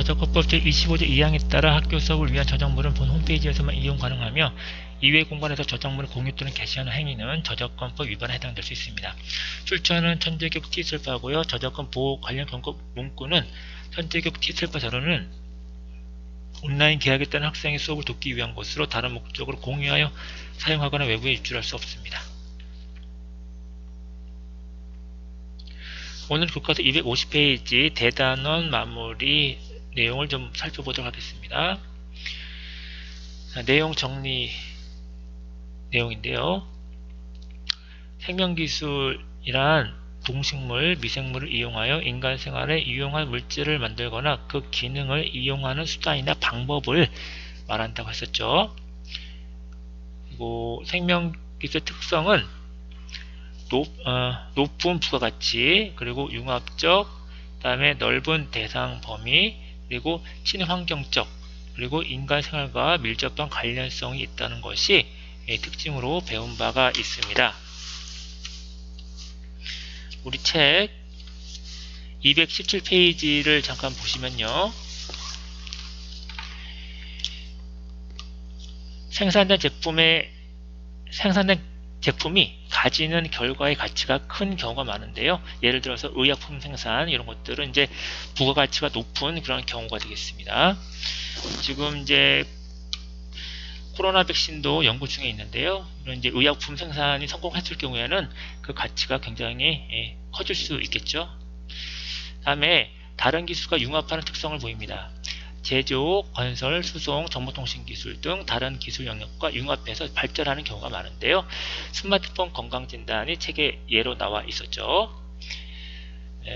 저작권법 제25조 2항에 따라 학교 수업을 위한 저작물은 본 홈페이지에서만 이용 가능하며 이외 공간에서 저작물을 공유 또는 게시하는 행위는 저작권법 위반에 해당될 수 있습니다. 출처는 천재교육 T슬파고요. 저작권 보호 관련 경고 문구는 천재교육 T슬파 자료는 온라인 계약에 따른 학생의 수업을 돕기 위한 것으로 다른 목적으로 공유하여 사용하거나 외부에 유출할 수 없습니다. 오늘 교과서 250페이지 대단원 마무리 내용을 좀 살펴보도록 하겠습니다. 내용 정리 내용인데요. 생명기술이란 동식물, 미생물을 이용하여 인간 생활에 유용한 물질을 만들거나 그 기능을 이용하는 수단이나 방법을 말한다고 했었죠. 그리고 생명기술 특성은 높은 부가가치, 그리고 융합적, 그 다음에 넓은 대상 범위, 그리고 친환경적, 그리고 인간 생활과 밀접한 관련성이 있다는 것이 특징으로 배운 바가 있습니다. 우리 책 217페이지를 잠깐 보시면요. 생산된 제품이 가지는 결과의 가치가 큰 경우가 많은데요. 예를 들어서 의약품 생산 이런 것들은 이제 부가가치가 높은 그런 경우가 되겠습니다. 지금 이제 코로나 백신도 연구 중에 있는데요. 이런 이제 의약품 생산이 성공했을 경우에는 그 가치가 굉장히 커질 수 있겠죠. 다음에 다른 기술과 융합하는 특성을 보입니다. 제조, 건설, 수송, 정보통신기술 등 다른 기술 영역과 융합해서 발전하는 경우가 많은데요. 스마트폰 건강진단이 책에 예로 나와 있었죠.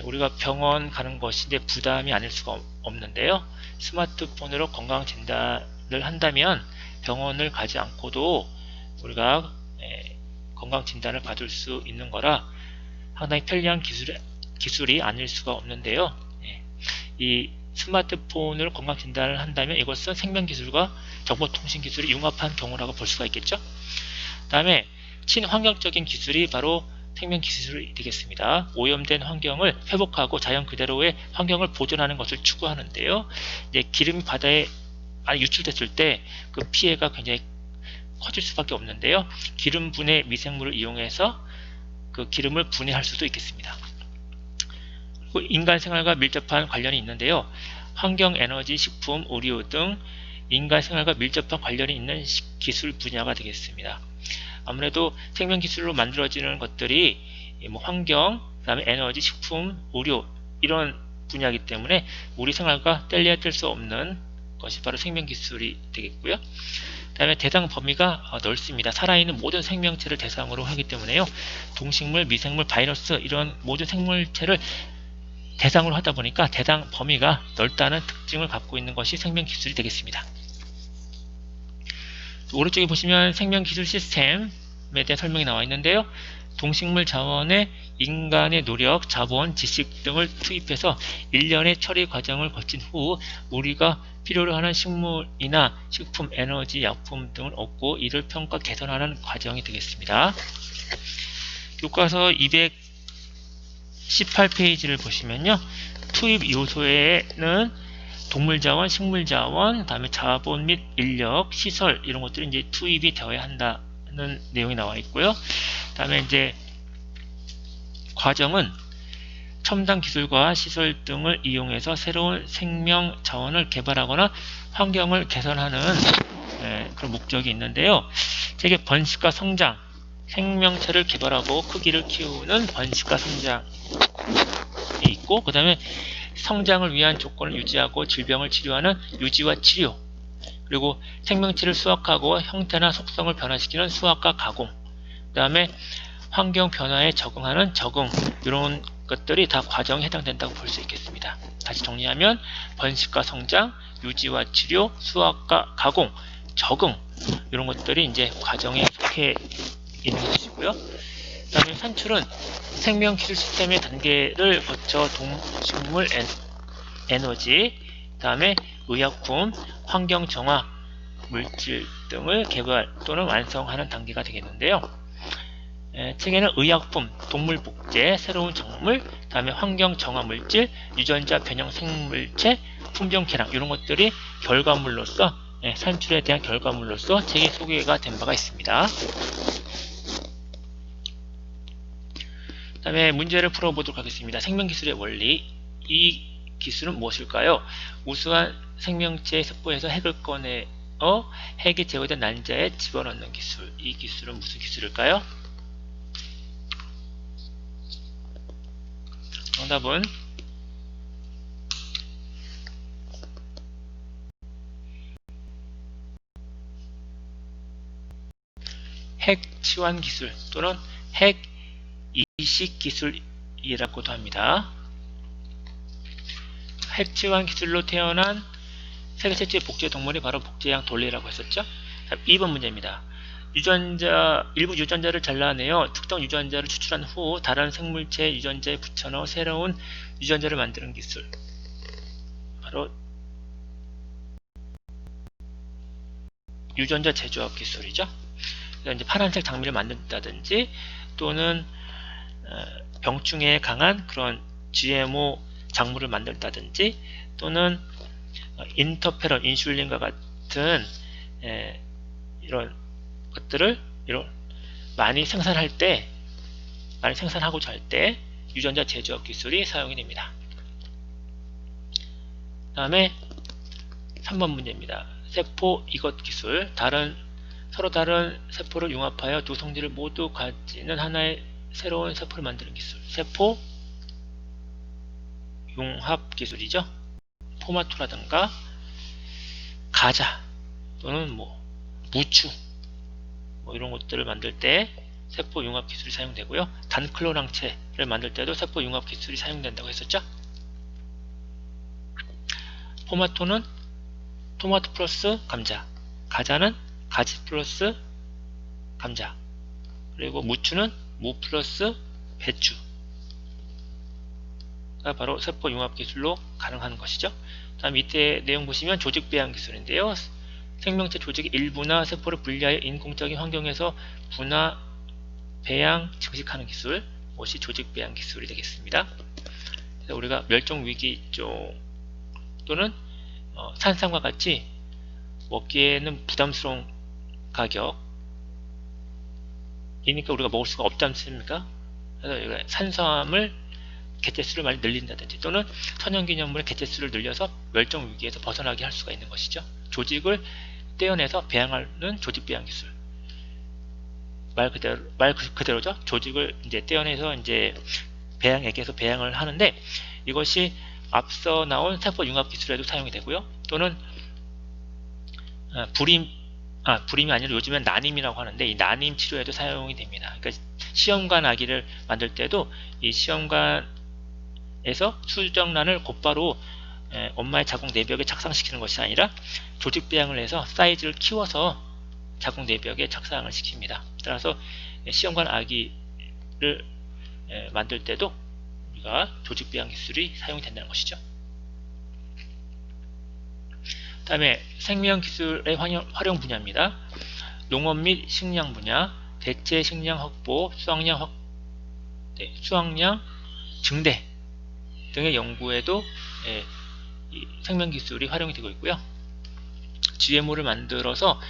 우리가 병원 가는 것이 이제 부담이 아닐 수가 없는데요. 스마트폰으로 건강진단을 한다면 병원을 가지 않고도 우리가 건강진단을 받을 수 있는 거라 상당히 편리한 기술이 아닐 수가 없는데요. 이 스마트폰으로 건강진단을 한다면 이것은 생명기술과 정보통신기술이 융합한 경우라고 볼 수가 있겠죠. 다음에 친환경적인 기술이 바로 생명기술이 되겠습니다. 오염된 환경을 회복하고 자연 그대로의 환경을 보존하는 것을 추구하는데요. 이제 기름이 바다에 많이 유출됐을 때 그 피해가 굉장히 커질 수밖에 없는데요. 기름 분해 미생물을 이용해서 그 기름을 분해할 수도 있겠습니다. 인간 생활과 밀접한 관련이 있는데요. 환경, 에너지, 식품, 의료 등 인간 생활과 밀접한 관련이 있는 기술 분야가 되겠습니다. 아무래도 생명기술로 만들어지는 것들이 환경, 그다음에 에너지, 식품, 의료 이런 분야이기 때문에 우리 생활과 뗄래야 뗄 수 없는 것이 바로 생명기술이 되겠고요. 그 다음에 대상 범위가 넓습니다. 살아있는 모든 생명체를 대상으로 하기 때문에요. 동식물, 미생물, 바이러스 이런 모든 생물체를 대상으로 하다 보니까 대상 범위가 넓다는 특징을 갖고 있는 것이 생명기술이 되겠습니다. 오른쪽에 보시면 생명기술 시스템에 대한 설명이 나와 있는데요. 동식물 자원에 인간의 노력, 자본, 지식 등을 투입해서 일련의 처리 과정을 거친 후 우리가 필요로 하는 식물이나 식품, 에너지, 약품 등을 얻고 이를 평가, 개선하는 과정이 되겠습니다. 교과서 218페이지를 보시면요. 투입 요소에는 동물자원, 식물자원, 다음에 자본 및 인력, 시설 이런 것들이 이제 투입이 되어야 한다는 내용이 나와 있고요. 다음에 이제 과정은 첨단 기술과 시설 등을 이용해서 새로운 생명 자원을 개발하거나 환경을 개선하는 그런 목적이 있는데요. 책에 번식과 성장, 생명체를 개발하고 크기를 키우는 번식과 성장이 있고, 그 다음에 성장을 위한 조건을 유지하고 질병을 치료하는 유지와 치료, 그리고 생명체를 수확하고 형태나 속성을 변화시키는 수확과 가공, 그 다음에 환경 변화에 적응하는 적응, 이런 것들이 다 과정에 해당된다고 볼 수 있겠습니다. 다시 정리하면 번식과 성장, 유지와 치료, 수확과 가공, 적응 이런 것들이 이제 과정에 속해 있는 것이고요. 그 다음에 산출은 생명기술 시스템의 단계를 거쳐 동식물 에너지, 그 다음에 의약품, 환경정화 물질 등을 개발 또는 완성하는 단계가 되겠는데요. 책에는 의약품, 동물복제, 새로운 작물, 다음에 환경정화 물질, 유전자 변형 생물체, 품종 개량 이런 것들이 결과물로서 산출에 대한 결과물로서 책에 소개가 된 바가 있습니다. 그 다음에 문제를 풀어보도록 하겠습니다. 생명기술의 원리. 이 기술은 무엇일까요? 우수한 생명체의 세포에서 핵을 꺼내어 핵이 제거된 난자에 집어넣는 기술. 이 기술은 무슨 기술일까요? 정답은 핵 치환 기술 또는 핵 이식 기술이라고도 합니다. 핵 치환 기술로 태어난 세계 최초의 복제 동물이 바로 복제양 돌리라고 했었죠. 2번 문제입니다. 일부 유전자를 잘라내어 특정 유전자를 추출한 후 다른 생물체 유전자에 붙여넣어 새로운 유전자를 만드는 기술. 바로 유전자 재조합 기술이죠. 이제 파란색 장미를 만든다든지 또는 병충해에 강한 그런 GMO 작물을 만든다든지 또는 인터페론, 인슐린과 같은 이런 것들을 많이 생산하고자 할 때 유전자 재조합 기술이 사용이 됩니다. 그 다음에 3번 문제입니다. 세포 이것 기술. 서로 다른 세포를 융합하여 두 성질을 모두 가지는 하나의 새로운 세포를 만드는 기술. 세포 융합 기술이죠. 포마토라든가 가자 또는 무추 이런 것들을 만들 때 세포 융합 기술이 사용되고요. 단클로랑체를 만들 때도 세포 융합 기술이 사용된다고 했었죠. 포마토는 토마토 플러스 감자, 가자는 가지 플러스 감자, 그리고 무추는 무 플러스 배추가 바로 세포 융합 기술로 가능한 것이죠. 다음 밑에 내용 보시면 조직 배양 기술인데요. 생명체 조직의 일부나 세포를 분리하여 인공적인 환경에서 분화, 배양, 증식하는 기술, 이것이 조직 배양 기술이 되겠습니다. 그래서 우리가 멸종 위기종 또는 산삼과 같이 먹기에는 부담스러운 가격이니까 우리가 먹을 수가 없지 않습니까? 그래서 산삼을 개체수를 많이 늘린다든지 또는 천연기념물의 개체수를 늘려서 멸종 위기에서 벗어나게 할 수가 있는 것이죠. 조직을 떼어내서 배양하는 조직 배양 기술. 말 그대로죠. 조직을 이제 떼어내서 이제 배양액에서 배양을 하는데 이것이 앞서 나온 세포 융합 기술에도 사용이 되고요. 또는 불임이 아니라 요즘엔 난임이라고 하는데 이 난임 치료에도 사용이 됩니다. 그러니까 시험관 아기를 만들 때도 이 시험관에서 수정란을 곧바로 엄마의 자궁 내벽에 착상시키는 것이 아니라 조직 배양을 해서 사이즈를 키워서 자궁 내벽에 착상을 시킵니다. 따라서 시험관 아기를 만들 때도 우리가 조직 배양 기술이 사용이 된다는 것이죠. 다음에 생명기술의 활용 분야입니다. 농업 및 식량 분야, 대체 식량 확보, 수확량 증대 등의 연구에도 이 생명기술이 활용이 되고 있고요. GMO를 만들어서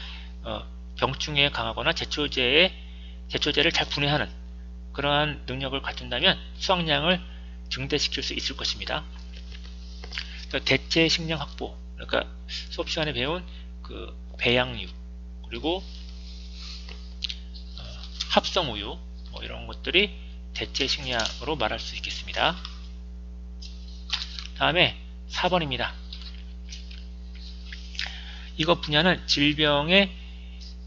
병충해에 강하거나 제초제를 잘 분해하는 그러한 능력을 갖춘다면 수확량을 증대시킬 수 있을 것입니다. 대체 식량 확보, 그러니까 수업 시간에 배운 그 배양육 그리고 합성우유 이런 것들이 대체 식량으로 말할 수 있겠습니다. 다음에 4번입니다. 이것 분야는 질병의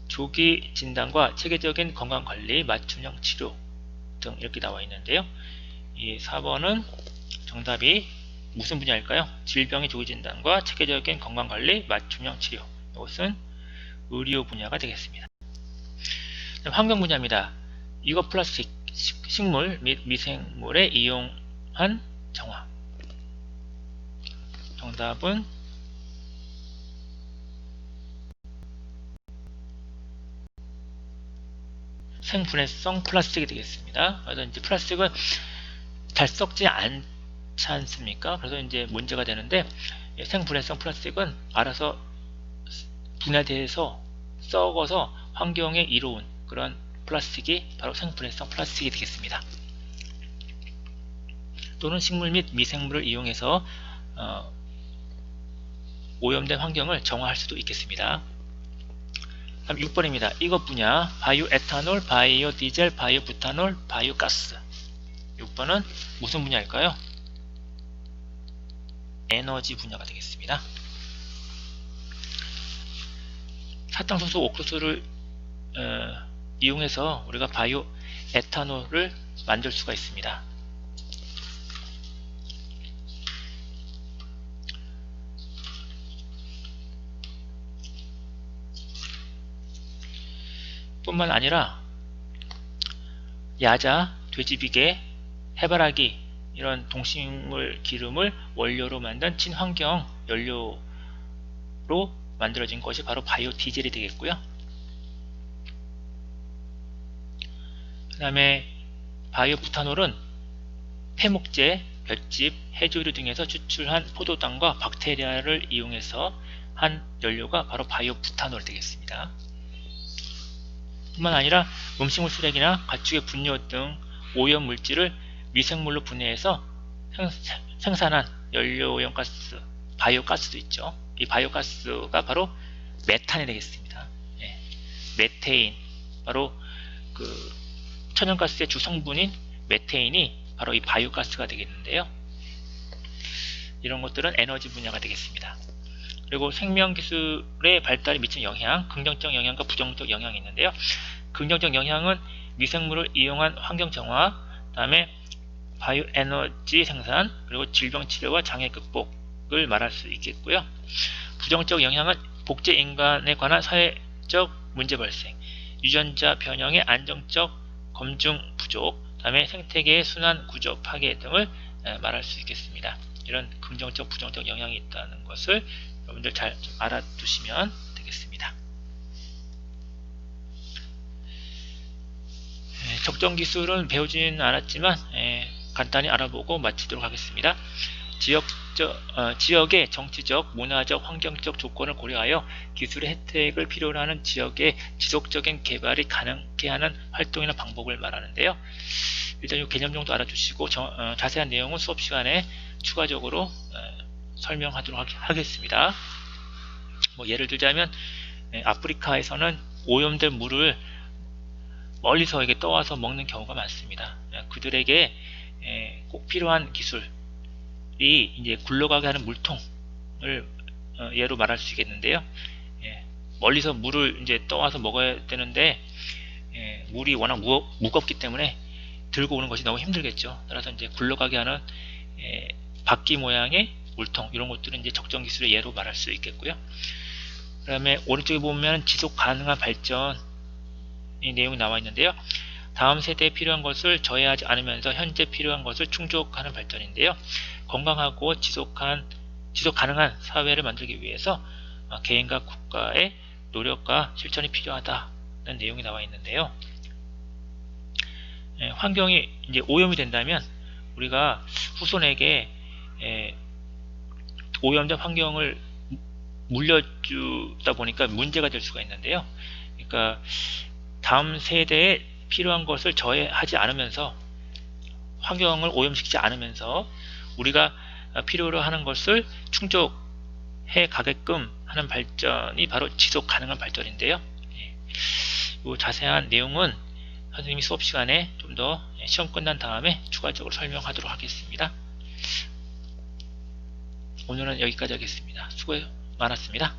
조기 진단과 체계적인 건강관리, 맞춤형 치료 등 이렇게 나와 있는데요. 이 4번은 정답이 무슨 분야일까요? 질병의 조기 진단과 체계적인 건강관리, 맞춤형 치료. 이것은 의료 분야가 되겠습니다. 환경 분야입니다. 이것 플라스틱, 식물 및 미생물에 이용한 정화. 정답은 생분해성 플라스틱이 되겠습니다. 그래서 이제 플라스틱은 잘 썩지 않지 않습니까? 그래서 이제 문제가 되는데, 생분해성 플라스틱은 알아서 분해돼서 썩어서 환경에 이로운 그런 플라스틱이 바로 생분해성 플라스틱이 되겠습니다. 또는 식물 및 미생물을 이용해서 오염된 환경을 정화할 수도 있겠습니다. 다음 6번입니다. 이것뿐이야. 바이오 에탄올, 바이오 디젤, 바이오 부탄올, 바이오 가스. 6번은 무슨 분야일까요? 에너지 분야가 되겠습니다. 사탕수수 옥수수를 이용해서 우리가 바이오 에탄올을 만들 수가 있습니다. 뿐만 아니라 야자, 돼지비계, 해바라기 이런 동식물 기름을 원료로 만든 친환경 연료로 만들어진 것이 바로 바이오 디젤이 되겠고요. 그 다음에 바이오 부탄올은 폐목재, 볏짚, 해조류 등에서 추출한 포도당과 박테리아를 이용해서 한 연료가 바로 바이오 부탄올 되겠습니다. 뿐만 아니라 음식물 쓰레기나 가축의 분뇨 등 오염 물질을 미생물로 분해해서 생산한 연료오염 가스, 바이오가스도 있죠. 이 바이오가스가 바로 메탄이 되겠습니다. 예, 메테인, 바로 그 천연가스의 주성분인 메테인이 바로 이 바이오가스가 되겠는데요. 이런 것들은 에너지 분야가 되겠습니다. 그리고 생명기술의 발달에 미친 영향, 긍정적 영향과 부정적 영향이 있는데요. 긍정적 영향은 미생물을 이용한 환경정화, 다음에 바이오 에너지 생산, 그리고 질병 치료와 장애 극복을 말할 수 있겠고요. 부정적 영향은 복제 인간에 관한 사회적 문제 발생, 유전자 변형의 안정적 검증 부족, 다음에 생태계의 순환 구조 파괴 등을 말할 수 있겠습니다. 이런 긍정적, 부정적 영향이 있다는 것을 여러분들 잘 알아두시면 되겠습니다. 적정 기술은 배우지는 않았지만 간단히 알아보고 마치도록 하겠습니다. 지역의 정치적, 문화적, 환경적 조건을 고려하여 기술의 혜택을 필요로 하는 지역의 지속적인 개발이 가능케 하는 활동이나 방법을 말하는데요. 일단 이 개념 정도 알아주시고 자세한 내용은 수업 시간에 추가적으로 설명하도록 하겠습니다. 뭐 예를 들자면 아프리카에서는 오염된 물을 멀리서 이게 떠와서 먹는 경우가 많습니다. 그들에게 꼭 필요한 기술이 이제 굴러가게 하는 물통을 예로 말할 수 있겠는데요. 멀리서 물을 이제 떠와서 먹어야 되는데 물이 워낙 무겁기 때문에 들고 오는 것이 너무 힘들겠죠. 따라서 이제 굴러가게 하는 바퀴 모양의 물통, 이런 것들은 이제 적정 기술의 예로 말할 수 있겠고요. 그 다음에 오른쪽에 보면 지속 가능한 발전 이 내용이 나와 있는데요. 다음 세대에 필요한 것을 저해하지 않으면서 현재 필요한 것을 충족하는 발전인데요. 건강하고 지속 가능한 사회를 만들기 위해서 개인과 국가의 노력과 실천이 필요하다는 내용이 나와 있는데요. 환경이 이제 오염이 된다면 우리가 후손에게 오염된 환경을 물려주다 보니까 문제가 될 수가 있는데요. 그러니까 다음 세대에 필요한 것을 저해하지 않으면서 환경을 오염시키지 않으면서 우리가 필요로 하는 것을 충족해 가게끔 하는 발전이 바로 지속 가능한 발전인데요. 이 자세한 내용은 선생님이 수업 시간에 좀 더 시험 끝난 다음에 추가적으로 설명하도록 하겠습니다. 오늘은 여기까지 하겠습니다. 수고 많았습니다.